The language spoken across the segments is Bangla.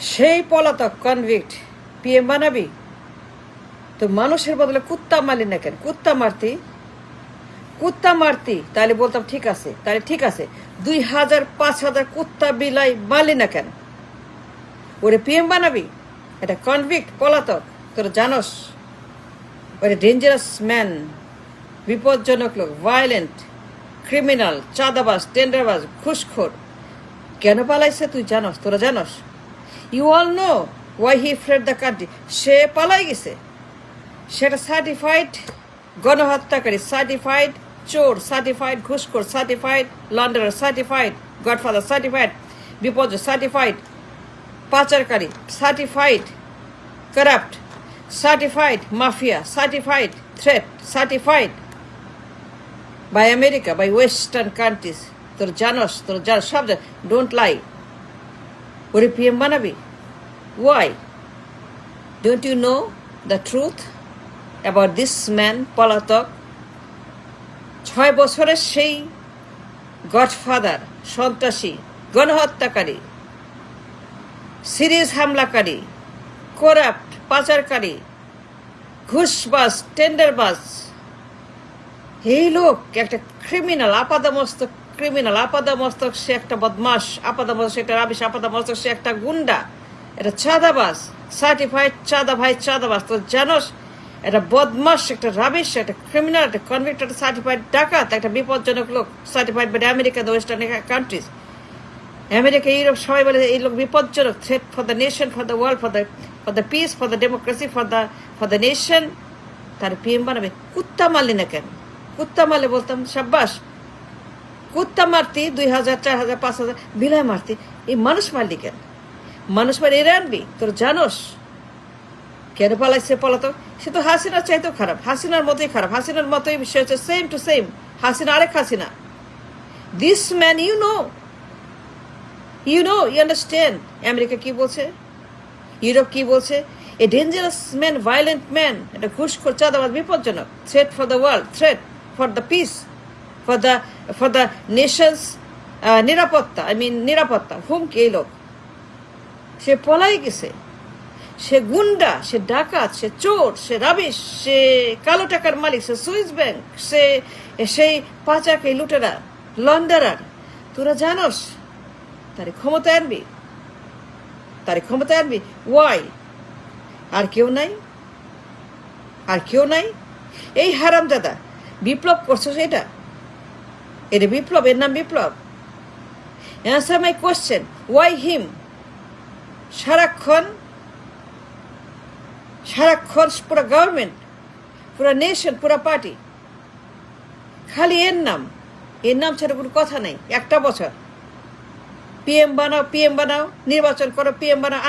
সেই পলাতক কনভিক্ট পিএম বানাবি? তো মানুষের বদলে কুত্তা মারলি না কেন? কুত্তা মারতি তাহলে বলতাম ঠিক আছে, তাহলে ঠিক আছে। 2000 5000 কুত্তা বিলাই মারলি না কেন? ওরে পিএম বানাবি? এটা কনভিক্ট পলাতক, তোরা জানোস ওরে ডেঞ্জারাস ম্যান, বিপজ্জনক লোক, ভায়োলেন্ট, ক্রিমিনাল, চাঁদাবাজ, টেন্ডারবাজ, ঘুষখোর। কেন পালাইছে তুই জানোস? তোরা জানোস? You all know why he fled the country. সে পালাই গেছে। সেটা সার্টিফাইড গণহত্যাকারী, সার্টিফাইড চোর, সার্টিফাইড ঘুষখোর, certified launderer, certified godfather, certified বিপর্যয়, সার্টিফাইড পাচারকারী, certified corrupt, certified mafia, certified threat, certified by America, by western countries. তোর জানোস সব ডোন্ট লাই। ওরে পিএম বানাবি? Why? Don't you know the truth about this man পলাতক? 6 বছরের সেই গডফাদার, সন্ত্রাসী, গণহত্যাকারী, সিরিজ হামলাকারী, করাপ্ট, পাচারকারী, ঘুষবাজ, টেন্ডারবাজ, এই লোক একটা ক্রিমিনাল, আপাদমস্তক ক্রিমিনাল, আপাদমস্তক সে একটা বদমাস, আপাদমস্তক সে একটা রাবিশ, আপাদমস্তক সে একটা গুন্ডা, এটা চাঁদাবাজ, সার্টিফাইড চাঁদাবাজ। তো জানোস একটা বদমাস, একটা রাবিশ, একটা ক্রিমিনাল, একটা কনভিক্ট, একটা সার্টিফাইড ডাকাত, একটা বিপজ্জনক লোক, certified by America, the western countries, America, Europe, সবাই বলে এই লোক বিপজ্জনক, threat for the nation, for the world, for the peace, for the democracy, for the nation. তার পিএম বানাবে? কুত্তা মারলি না কেন? কুত্তা মারলে বলতাম সাব্বাস। কুত্তা মারতি 2000 4000 5000 বিলাই মারতি, এই মানুষ মারলি কেন? মানুষ মারি এরে আনবি? তোর জানোস কেন পালাইছে পলাতক? সে তো হাসিনার চাইতেও খারাপ, হাসিনার মতোই খারাপ, হাসিনার মতোই সে হচ্ছে সেম টু সেম হাসিনা, আরেক Hasina. This man you know, you understand America কি বলছে, ইউরোপ কি বলছে? A dangerous man, violent man, এটা ঘুষখোর, চাঁদাবাজ, বিপজ্জনক, threat for the world, threat for the peace, for the nations নিরাপত্তা, নিরাপত্তা, হুমকি। এই লোক সে পলাই গেছে, সে গুন্ডা, সে ডাকাত, সে চোর, সে রাবিশ, সে কালো টাকার মালিক, সে সুইস ব্যাংক, সেই পাচারকারী, লুটেরা, লন্ডারার। তোরা জানোস তারে ক্ষমতায় আনবি? ওয়াই? আর কেউ নাই? এই হারামজাদা বিপ্লব করছো, এটা বিপ্লব, এর নাম বিপ্লব? অ্যান্সার মাই কোশ্চেন, ওয়াই হিম? সারাক্ষণ পুরা গভর্নমেন্ট, পুরা নেশন, পুরা পার্টি, খালি এর নাম ছাড়া কোনো কথা নাই। একটা বছর পিএম বানাও, নির্বাচন করো, পিএম বানাও,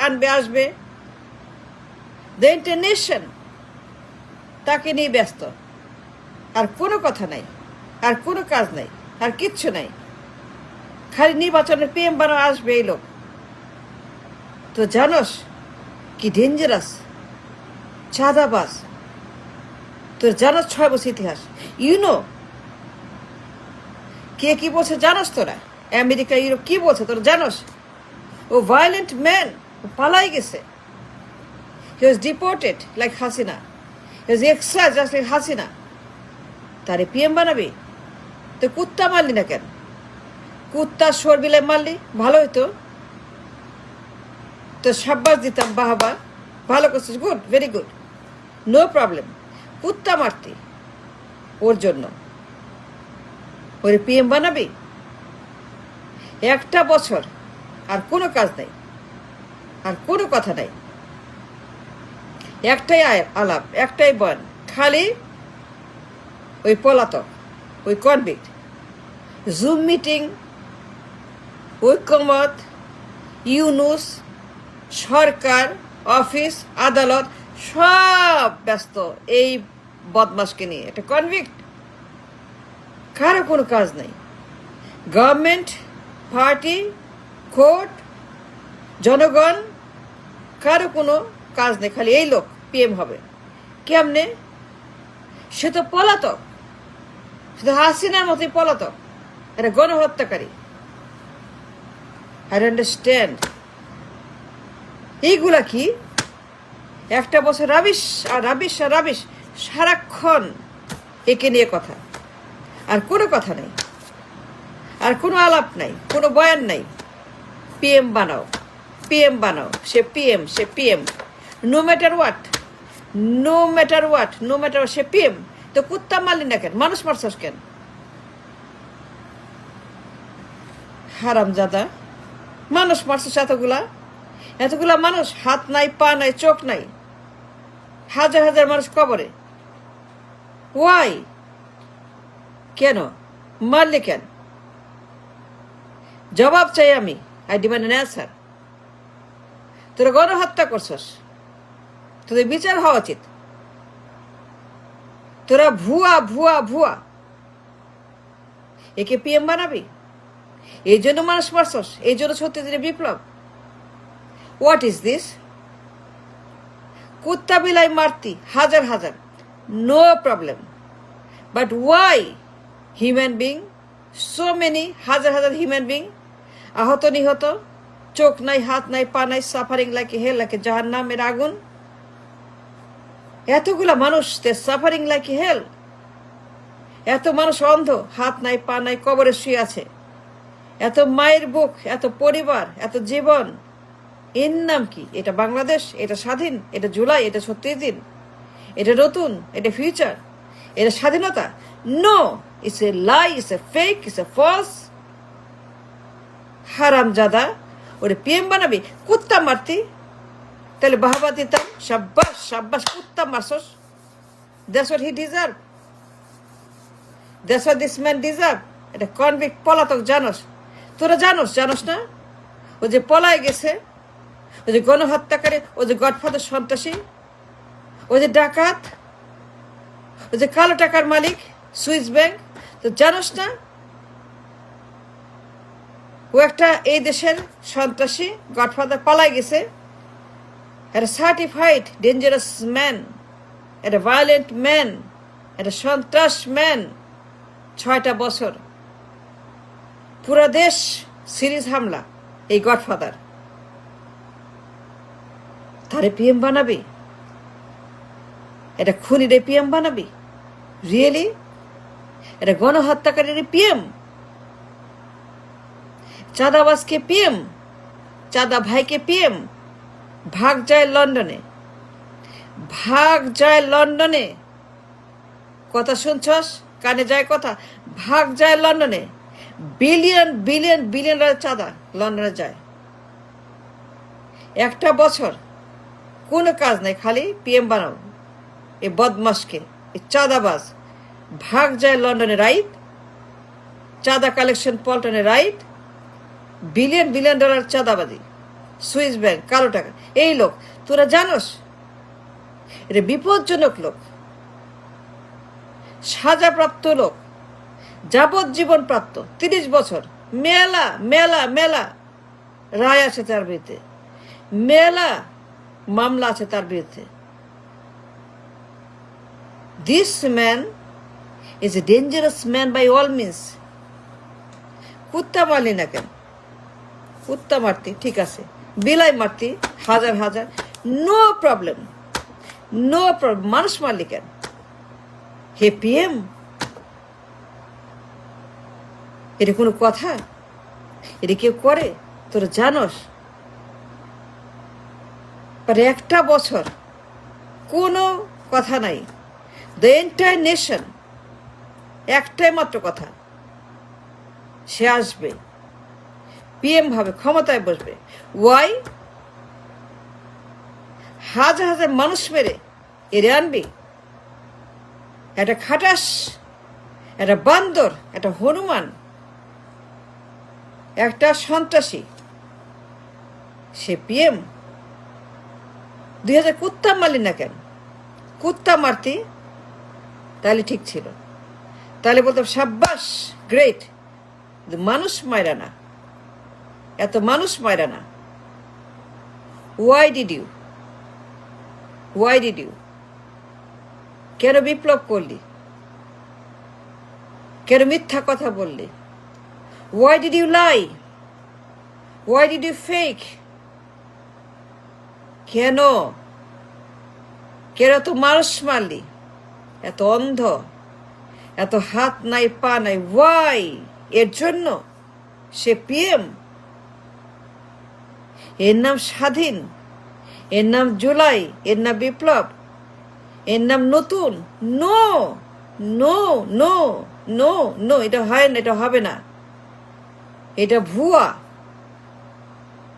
আনবে আসবে। দ্য ইন্টারনেশন তাকে নিয়ে ব্যস্ত, আর কোনো কথা নাই, আর কোনো কাজ নাই, আর কিচ্ছু নাই, খালি নির্বাচনের পিএম বানাও, আসবে এই লোক। তো জানোস কি ডেঞ্জারাস চাঁদাবাজ? তোর জানোস 6 বছর ইতিহাস? ইউনো কে কি বলছে জানোস? তোরা আমেরিকা, ইউরোপ কি বলছে তোরা জানোস? ও ভায়োলেন্ট ম্যান, ও পালাই গেছে। হি ওয়াজ ডিপোর্টেড লাইক হাসিনা, হি ওয়াজ এক্সট্রা জাস্ট লাইক হাসিনা। তারে পিএম বানাবি? তো কুত্তা মারলি না কেন? কুত্তা শোর বিলে মারলি ভালো হইতো, তো সাব্বাস দিতাম, বাহবা, ভালো করছিস, good, very good, no problem. কুত্তা মারতি ওর জন্য ওরে পিএম বানাবি? একটা বছর আর কোনো কাজ নাই, আর কোনো কথা নাই, একটাই আলাপ, একটাই বয়ান, খালি ওই পলাতক, ওই কনভিক্ট, জুম মিটিং, ঐক্যমত, ইউনুস, সরকার, অফিস, আদালত, সব ব্যস্ত এই বদমাসকে নিয়ে। একটা কনভিক্ট, কারো কোনো কাজ নাই। গভর্নমেন্ট, পার্টি, কোর্ট, জনগণ, কারো কোনো কাজ নেই, খালি এই লোক পিএম হবে। কেমনে? সে তো পলাতক, সে তো হাসিনার মতোই পলাতক, একটা গণহত্যাকারী। I don't understand এইগুলা কি? একটা বছর রাবিশ আর রাবিশ আর রাবিশ, সারাক্ষণ একে নিয়ে কথা, আর কোনো কথা নেই, আর কোনো আলাপ নাই, কোনো বয়ান নাই। পিএম বানাও, পিএম বানাও, সে পিএম, সে PM, no matter what, no matter what, no matter, সে পিএম। তো কুত্তা মারলি না কেন? মানুষ মারছস কেন? হারামজাদা, মানুষ মারছস এতগুলা, এতগুলা মানুষ, হাত নাই, পা নাই, চোখ নাই, হাজার হাজার মানুষ কবরে। ওয়াই? কেন মারলি কেন? জবাব চাই আমি, আই ডিমান্ড অ্যান অ্যান্সার। তোরা গণহত্যা করছস, তোদের বিচার হওয়া উচিত। তোরা ভুয়া ভুয়া ভুয়া, একে পিএম বানাবি? এই জন্য মানুষ মারছস, এই জন্য 36 দিনে বিপ্লব? What is this? কুত্তা বিলাই মারতি হাজার হাজার, no problem, but why human being, so many, হাজার হাজার হিউম্যান বিং আহত নিহত, চোখ নাই, হাত নাই, পা নাই, সাফারিং লাইক হেল, লাইক জাহান্নামের আগুন। এতগুলা মানুষ, দে সাফারিং লাইক হেল। এত মানুষ অন্ধ, হাত নাই, পা নাই, কবরে শুয়ে আছে। এত মায়ের বুক, এত পরিবার, এত জীবন, এর নাম কি? এটা বাংলাদেশ? এটা স্বাধীন? এটা জুলাই? এটা 36 দিন? এটা নতুন? এটা ফিউচার? এটা স্বাধীনতা? No, it's a lie, it's a fake, it's a false. হারামজাদা, ওরে পিএম বানাবি? কুত্তা মারতি, তাহলে বাহবা দিতাম, সাব্বাস সাব্বাস, কুত্তা মারছস। That's what he deserve, that's what this man deserve. এটা কনভিক্ট, পলাতক। জানোস? তোরা জানোস? জানোস না? ও যে পলায় গেছে, ও যে গণহত্যাকারী, ও যে গডফাদার সন্ত্রাসী, ও যে ডাকাত, ও যে কালো টাকার মালিক, সুইস ব্যাংক। তো জানোস না? ও একটা এই দেশের সন্ত্রাসী, গডফাদার, পালায় গেছে। একটা সার্টিফাইড ডেঞ্জারাস ম্যান, একটা ভায়োলেন্ট ম্যান, একটা সন্ত্রাস ম্যান। 6টা বছর পুরো দেশ সিরিজ হামলা, এই গডফাদার। তারে পিএম বানাবি? এটা খুনিরে পিএম বানাবি? রিয়েলি? এটা গণহত্যাকারীর পিএম? চাঁদাবাজকে পিএম? চাঁদা ভাইকে পিএম? ভাগ যায় লন্ডনে, ভাগ যায় লন্ডনে। কথা শুনছস? কানে যায় কথা? ভাগ যায় লন্ডনে, বিলিয়ন বিলিয়ন বিলিয়ন চাঁদা লন্ডনে যায়। একটা বছর কোনো কাজ নাই, খালি পিএম বানাও এই বদমাসকে, এই চাঁদাবাজ। ভাগ যায় লন্ডনে, রাইট? চাঁদা কালেকশন পল্টনে, রাইট? বিলিয়ন বিলিয়ন ডলার চাঁদাবাজি, সুইস ব্যাংক, কালো টাকা। এই লোক তোরা জানোস? এটা বিপজ্জনক লোক, সাজাপ্রাপ্ত লোক, যাবজ্জীবন প্রাপ্ত, 30 বছর। মেলা মেলা মেলা রায় আছে তার বিরুদ্ধে, মেলা মামলা আছে তার বিরুদ্ধে। This man is a dangerous man by all means. কুত্তা মারলি না কেন? কুত্তা মারতি ঠিক আছে, বিলাই মারতি হাজার হাজার, নো প্রবলেম, নো প্রবলেম। মানুষ মারলি কেন? হে পিএম, এটা কোনো কথা? এটা কেউ করে? তোরা জানোস? একটা বছর কোনো কথা নাই। দ্য এন্টায়ার নেশন, একটাই মাত্র কথা, সে আসবে, পিএম ভাবে, ক্ষমতায় বসবে। ওয়াই? হাজার হাজার মানুষ মেরে এরে আনবি? একটা খাটাস, একটা বান্দর, একটা হনুমান, একটা সন্ত্রাসী, সে পিএম? 2000 কুত্তা মারলি না কেন? কুত্তা মারতি তাহলে ঠিক ছিল, তাহলে বলতাম সাব্বাস, গ্রেট। মানুষ মাইরা না, এত মানুষ মাইরা না। Why did you, why did you? কেন বিপ্লব করলি? কেন মিথ্যা কথা বললি? Why did you lie? Why did you fake? কেন কেন তো মানুষ মারলি? এত অন্ধ, এত হাত নাই পা নাই, ওয়াই? এর জন্য সে পিএম? এর নাম স্বাধীন, এর নাম জুলাই, এর নাম বিপ্লব, এর নাম নতুন? No, no, no, no, no, এটা হয় না, এটা হবে না, এটা ভুয়া,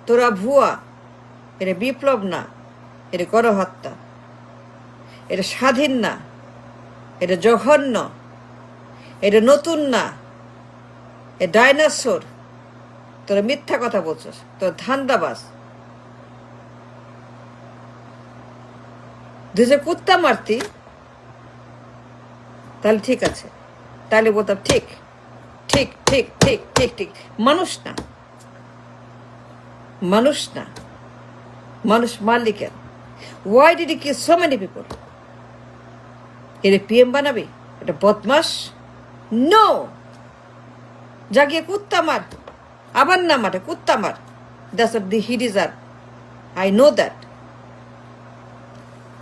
তোরা ভুয়া। এটা বিপ্লব না, এটা গণহত্যা, এটা স্বাধীন না, এটা জঘন্য, এটা নতুন না, এ ডাইনোসর। তোরা মিথ্যা কথা বলছিস, তোর ধান্দাবাজ। দুজে কুত্তা মারতি তাহলে ঠিক আছে, তাহলে বলতাম ঠিক ঠিক ঠিক ঠিক ঠিক ঠিক। মানুষ না, মানুষ না, মানুষ মারলি কেন? Why did you kill so many people? এর পিএম বানাবি? এটা বদমাস। নো, জাগিয়ে কুত্তা মার, আবার না মারে কুত্তা মার। That's what he deserve, I know that.